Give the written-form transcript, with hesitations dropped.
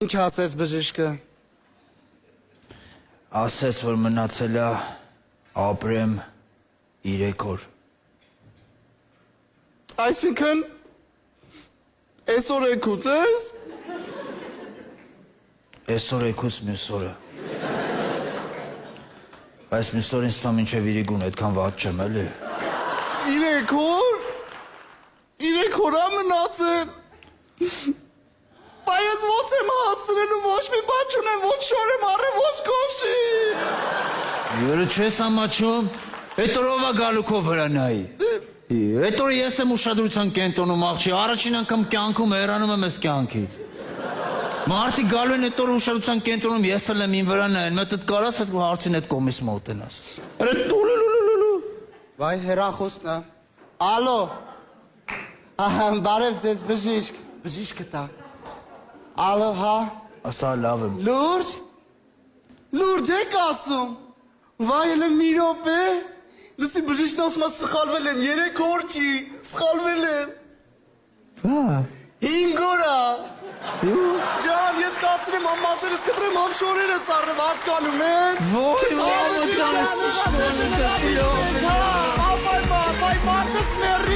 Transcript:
Ինչ ասես բժիշկը։ Ասես, որ մնացել է ապրեմ 3 օր։ Այսինքն այսօր եկուց ես։ Այսօր եկուց մյուս օրը։ Այս մյուս օրը ինձ թվում մինչև իրիկուն այդքան վատ չեմ էլի։ 3 օր։ 3 օր մնացել։ Բայց ո՞նց եմ հասցնելու, ոչ մի բան չունեմ, ոչ շոր եմ առել, ոչ կոշի։ Յուրը չես ամաչում, այդ օրով է գալուքով վրանայի։ Այդ օրը ես եմ ուշադրության կենտրոնում աղջի, առաջին անգամ կյանքում հեռանում եմ ես կյանքից։ Մարդիկ գալու են այդ օրը ուշադրության կենտրոնում, ես էլ եմ ին վրա նայեն, մետ այդ կարաս այդ հարցին այդ կոմիս մոտենաս։ Արա տուլուլուլուլու։ Վայ հեռախոսն է։ Ալո։ Բարև ձեզ բժիշկ, բժիշկը տա։ Ալո, հա։ Ասա լավ եմ։ Լուրջ։ Լուրջ եք ասում։ Վայ էլ եմ մի րոպե։ Լսի բժիշկն ասում է սխալվել եմ, 3 օր չի, սխալվել եմ։ Բա։ 5 օր է։ Ջան, ես կասրեմ ամասերս կտրեմ համշորերս առնեմ, հասկանում ես։ Ոյ, մամա ջան, Ապայ մարդս մերի։